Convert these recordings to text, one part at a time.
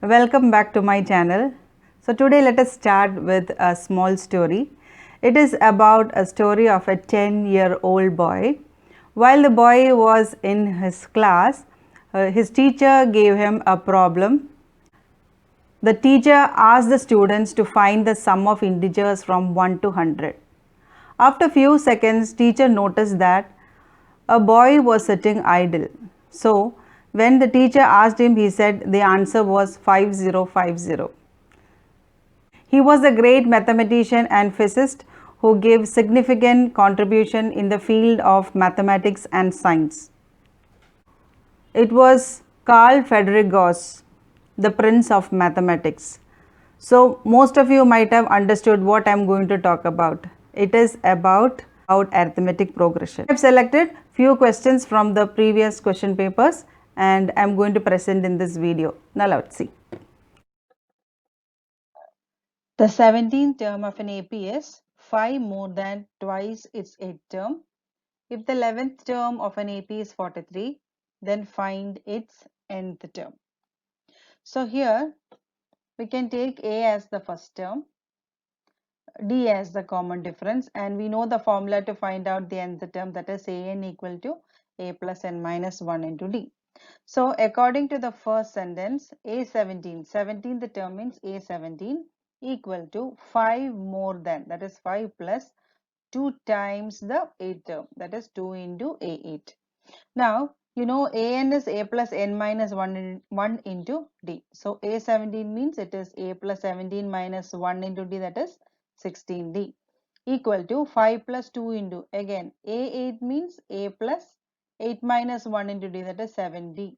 Welcome back to my channel. So today let us start with a small story. It is about a story of a 10-year-old boy. While the boy was in his class, his teacher gave him a problem. The teacher asked the students to find the sum of integers from 1 to 100. After few seconds, teacher noticed that a boy was sitting idle. So, when the teacher asked him, he said the answer was 5050. He was a great mathematician and physicist who gave significant contribution in the field of mathematics and science. It was Carl Friedrich Gauss, the prince of mathematics. So, most of you might have understood what I am going to talk about. It is about arithmetic progression. I have selected few questions from the previous question papers and I am going to present in this video. Now, let's see. The 17th term of an AP is 5 more than twice its 8th term. If the 11th term of an AP is 43, then find its nth term. So here we can take A as the first term, D as the common difference, and we know the formula to find out the nth term, that is An equal to A plus n minus 1 into D. So according to the first sentence, A17, 17th term means A17 equal to 5 more than, that is 5 plus 2 times the 8th term, that is 2 into A8. Now, you know An is A plus n minus 1 into D. So A17 means it is A plus 17 minus 1 into D, that is 16D, equal to 5 plus 2 into, again A8 means A plus 8 minus 1 into D, that is 7D.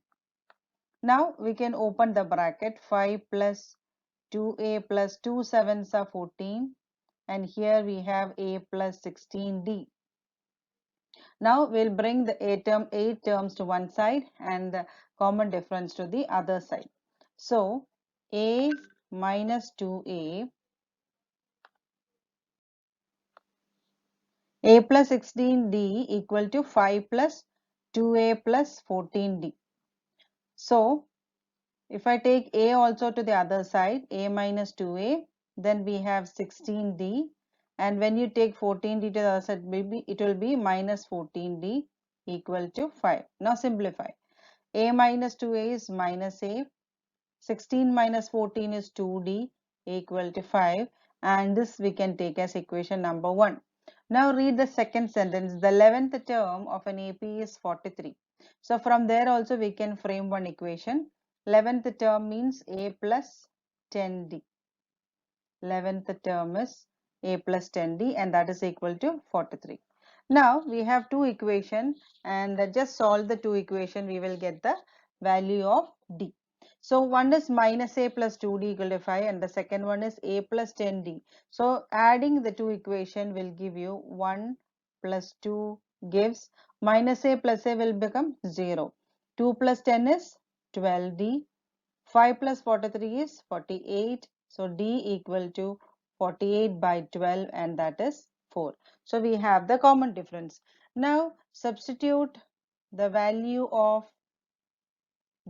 Now we can open the bracket. 5 plus 2A plus 2 sevens are 14, and here we have A plus 16D. Now we'll bring the 8 terms to one side and the common difference to the other side. So A minus 2A, A plus 16D equal to 5 plus 2A plus 14D. So if I take A also to the other side, A minus 2A, then we have 16D, and when you take 14D to the other side, maybe it will be minus 14D equal to 5. Now simplify. A minus 2A is minus A, 16 minus 14 is 2D equal to 5, and this we can take as equation number 1. Now read the second sentence. The 11th term of an AP is 43. So from there also we can frame one equation. 11th term means A plus 10D. 11th term is A plus 10D, and that is equal to 43. Now we have two equations, and just solve the two equations, we will get the value of D. So one is minus A plus 2D equal to 5, and the second one is A plus 10D. So adding the two equations will give you 1 plus 2 gives minus A plus A will become 0. 2 plus 10 is 12D. 5 plus 43 is 48. So D equal to 48 by 12, and that is 4. So we have the common difference. Now substitute the value of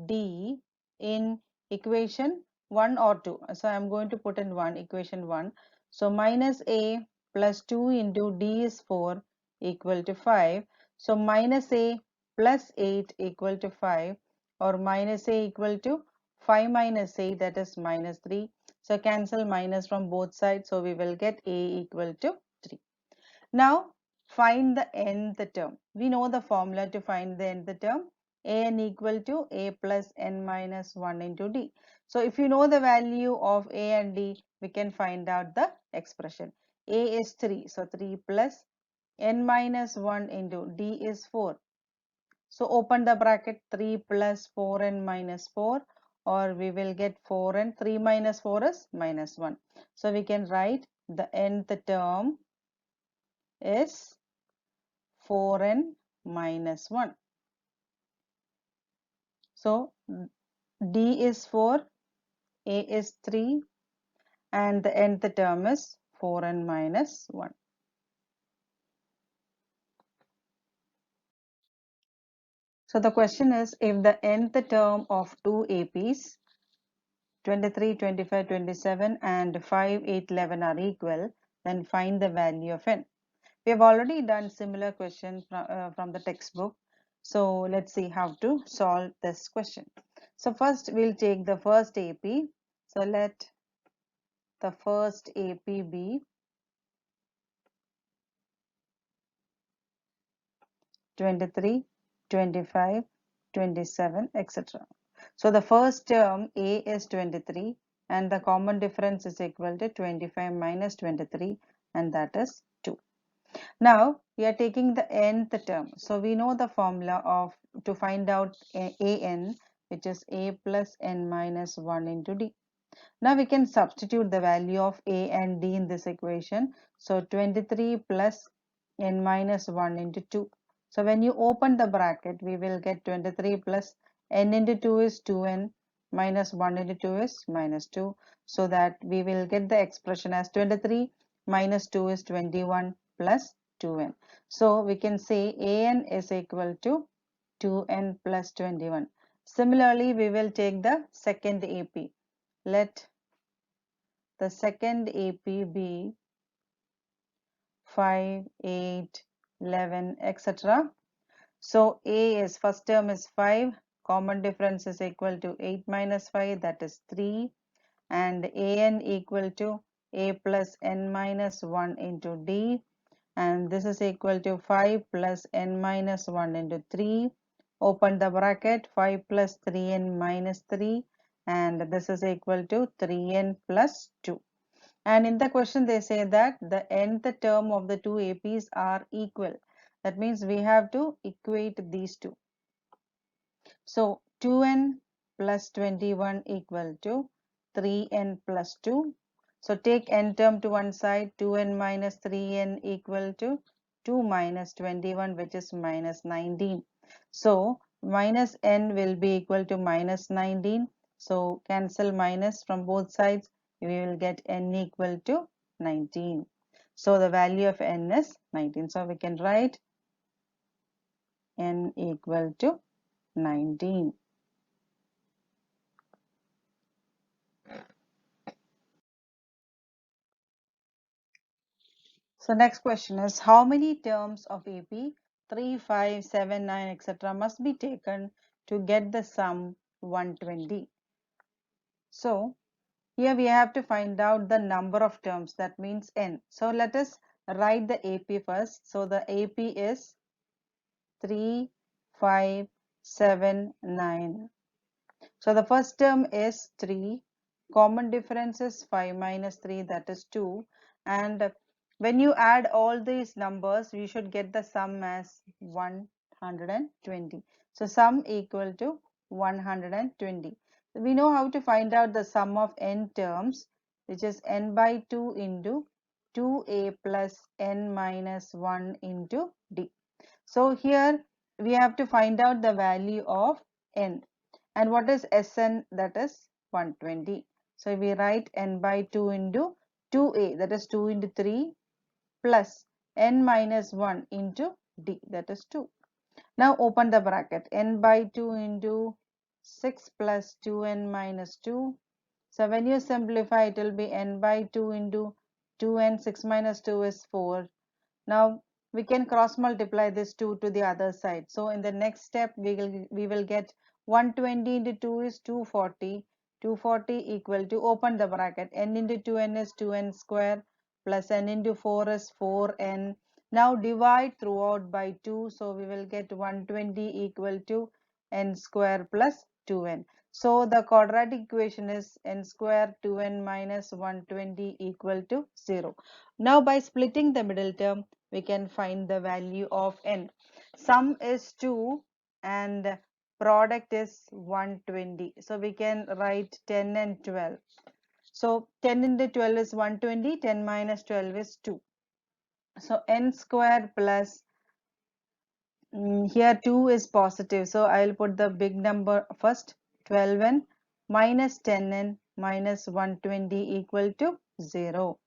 D in equation 1 or 2. So I am going to put in equation 1. So minus A plus 2 into D is 4 equal to 5. So minus A plus 8 equal to 5, or minus A equal to 5 minus 8, that is minus 3. So cancel minus from both sides. So we will get A equal to 3. Now find the nth term. We know the formula to find the nth term. An equal to A plus n minus 1 into D. So if you know the value of A and D, we can find out the expression. A is 3. So 3 plus n minus 1 into D is 4. So open the bracket. 3 plus 4n minus 4, or we will get 4n. 3 minus 4 is minus 1. So we can write the nth term is 4n minus 1. So D is 4, A is 3, and the nth term is 4n minus 1. So the question is, if the nth term of two APs 23, 25, 27 and 5, 8, 11 are equal, then find the value of n. We have already done similar question from the textbook. So let's see how to solve this question. So first we'll take the first AP. So let the first AP be 23, 25, 27, etc. So the first term A is 23 and the common difference is equal to 25 minus 23 and that is 2. Now we are taking the nth term. So we know the formula of to find out an, which is a plus n minus 1 into d. Now we can substitute the value of a and d in this equation. So 23 plus n minus 1 into 2. So when you open the bracket, we will get 23 plus n into 2 is 2n minus 1 into 2 is minus 2. So that we will get the expression as 23 minus 2 is 21 plus 2n. So we can say an is equal to 2n plus 21. Similarly, we will take the second AP. Let the second AP be 5, 8, 11, etc. So A is first term is 5, common difference is equal to 8 minus 5, that is 3, and an equal to a plus n minus 1 into d, and this is equal to 5 plus n minus 1 into 3. Open the bracket, 5 plus 3n minus 3, and this is equal to 3n plus 2. And in the question they say that the nth term of the two APs are equal. That means we have to equate these two. So 2n plus 21 equal to 3n plus 2. So take n term to one side, 2n minus 3n equal to 2 minus 21, which is minus 19. So minus n will be equal to minus 19. So cancel minus from both sides. We will get n equal to 19. So the value of n is 19. So we can write n equal to 19. So next question is, how many terms of AP 3, 5, 7, 9, etc. must be taken to get the sum 120? So here we have to find out the number of terms, that means n. So let us write the AP first. So the AP is 3, 5, 7, 9. So the first term is 3. Common difference is 5 minus 3, that is 2. And when you add all these numbers, we should get the sum as 120. So sum equal to 120. We know how to find out the sum of n terms, which is n by 2 into 2a plus n minus 1 into d. So here we have to find out the value of n. And what is Sn? That is 120. So we write n by 2 into 2a, that is 2 into 3, plus n minus 1 into d, that is 2. Now open the bracket, n by 2 into 6 plus 2n minus 2. So when you simplify, it will be n by 2 into 2n, 6 minus 2 is 4. Now we can cross multiply this 2 to the other side. So in the next step we will get 120 into 2 is 240. 240 equal to, open the bracket, n into 2n is 2n square plus n into 4 is 4n. Now divide throughout by 2. So we will get 120 equal to n square plus 2n. So the quadratic equation is n square 2n minus 120 equal to 0. Now by splitting the middle term, we can find the value of n. Sum is 2 and product is 120. So we can write 10 and 12. So 10 into 12 is 120, 10 minus 12 is 2. So n square plus, here 2 is positive. So I will put the big number first, 12n minus 10n minus 120 equal to 0.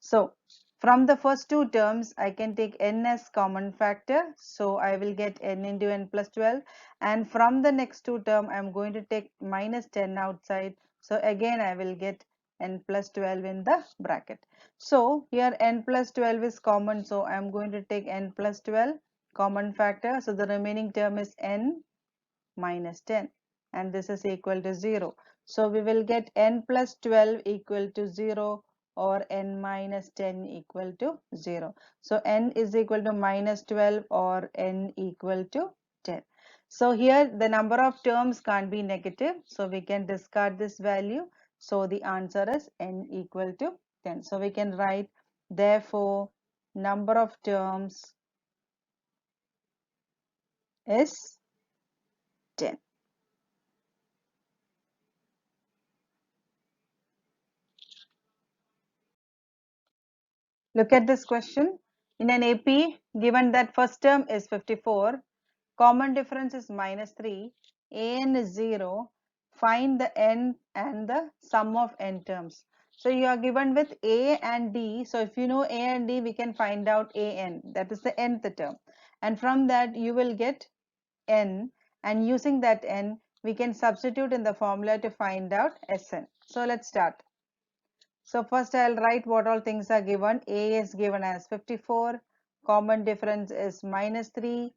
So From the first two terms, I can take n as common factor. So I will get n into n plus 12. And from the next two term, I'm going to take minus 10 outside. So again, I will get n plus 12 in the bracket. So here n plus 12 is common. So I'm going to take n plus 12 common factor. So the remaining term is n minus 10. And this is equal to 0. So we will get n plus 12 equal to 0 or n minus 10 equal to 0. So n is equal to minus 12 or n equal to 10. So here the number of terms can't be negative. So we can discard this value. So the answer is n equal to 10. So we can write therefore number of terms is 10. Look at this question. In an AP, given that first term is 54, common difference is minus 3, an is 0, find the n and the sum of n terms. So you are given with a and d. So if you know a and d, we can find out an, that is the nth term. And from that you will get n, and using that n, we can substitute in the formula to find out Sn. So let's start. So first I'll write what all things are given. A is given as 54. Common difference is minus 3.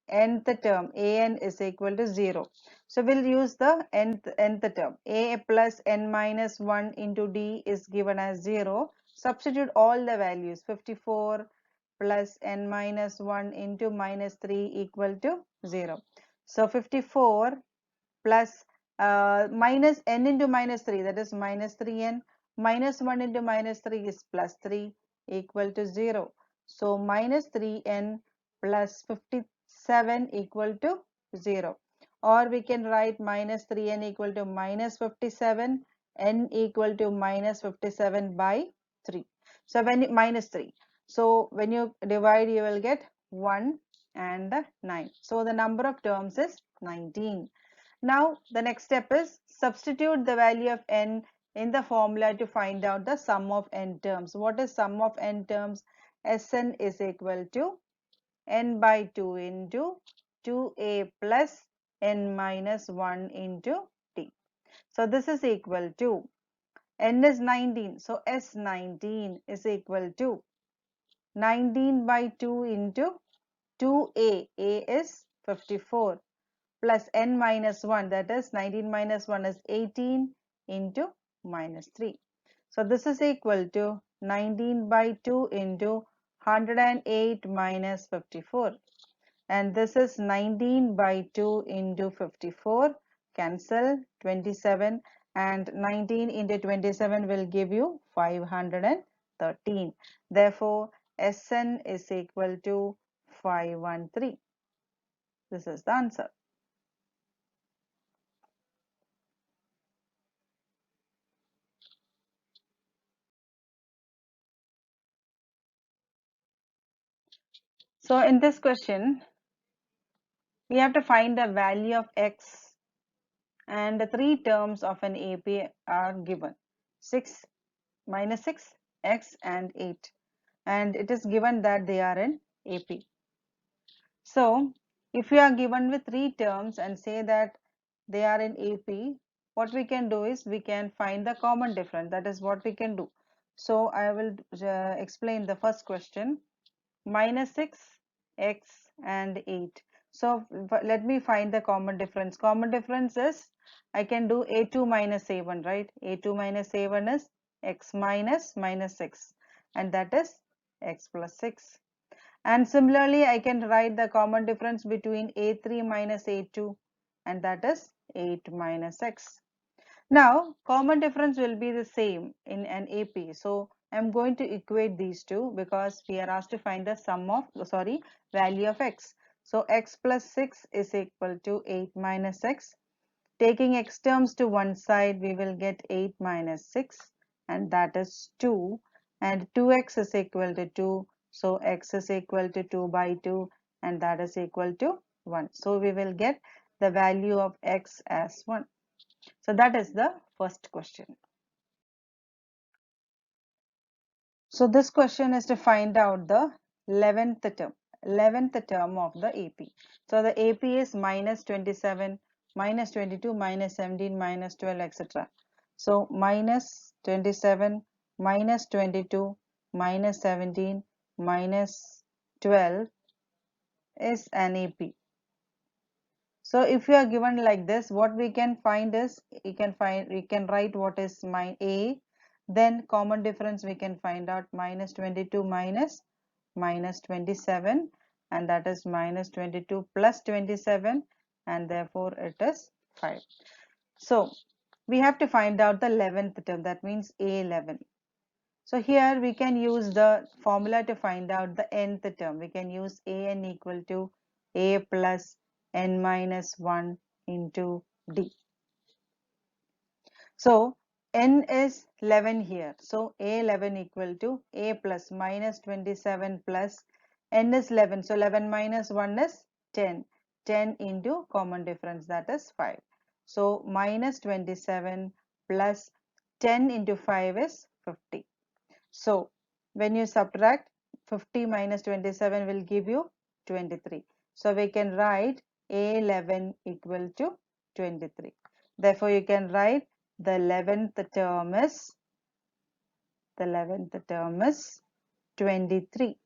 Nth term, an is equal to 0. So we'll use the nth term. A plus n minus 1 into d is given as 0. Substitute all the values. 54 plus n minus 1 into minus 3 equal to 0. So 54 plus minus n into minus 3, that is minus 3n, minus 1 into minus 3 is plus 3 equal to 0. So minus 3n plus 57 equal to 0. Or we can write minus 3n equal to minus 57, n equal to minus 57 by 3. So when minus 3. So when you divide, you will get 1 and 9. So the number of terms is 19. Now the next step is substitute the value of n in the formula to find out the sum of n terms. What is sum of n terms? Sn is equal to n by 2 into 2a plus n minus 1 into t. So this is equal to n is 19. So S19 is equal to 19 by 2 into 2a. A is 54. Plus n minus 1, that is 19 minus 1 is 18 into minus 3. So this is equal to 19 by 2 into 108 minus 54. And this is 19 by 2 into 54. Cancel 27, and 19 into 27 will give you 513. Therefore, Sn is equal to 513. This is the answer. So in this question, we have to find the value of x, and the three terms of an AP are given: 6, minus 6, x and 8, and it is given that they are in AP. So if we are given with three terms and say that they are in AP, what we can do is we can find the common difference. That is what we can do. So I will explain the first question. Minus 6, x and 8. So let me find the common difference. Common difference is I can do a2 minus a1, right? a2 minus a1 is x minus minus 6, and that is x plus 6. And similarly, I can write the common difference between a3 minus a2, and that is 8 minus x. Now, common difference will be the same in an AP. So, I'm going to equate these two because we are asked to find the value of x. So, x plus 6 is equal to 8 minus x. Taking x terms to one side, we will get 8 minus 6, and that is 2. And 2x is equal to 2. So, x is equal to 2 by 2, and that is equal to 1. So, we will get the value of x as 1. So that is the first question. So this question is to find out the 11th term of the AP. So the AP is minus 27, minus 22, minus 17, minus 12, etc. So minus 27, minus 22, minus 17, minus 12 is an AP. So if you are given like this, what we can find is we can write what is my A, then common difference we can find out minus 22 minus 27, and that is minus 22 plus 27, and therefore it is 5. So we have to find out the 11th term, that means A11. So here we can use the formula to find out the nth term. We can use an equal to a plus n minus 1 into d. So n is 11 here. So a11 equal to a plus minus 27 plus n is 11. So 11 minus 1 is 10. 10 into common difference, that is 5. So minus 27 plus 10 into 5 is 50. So when you subtract 50 minus 27 will give you 23. So we can write A11 equal to 23. Therefore you can write the 11th term is 23.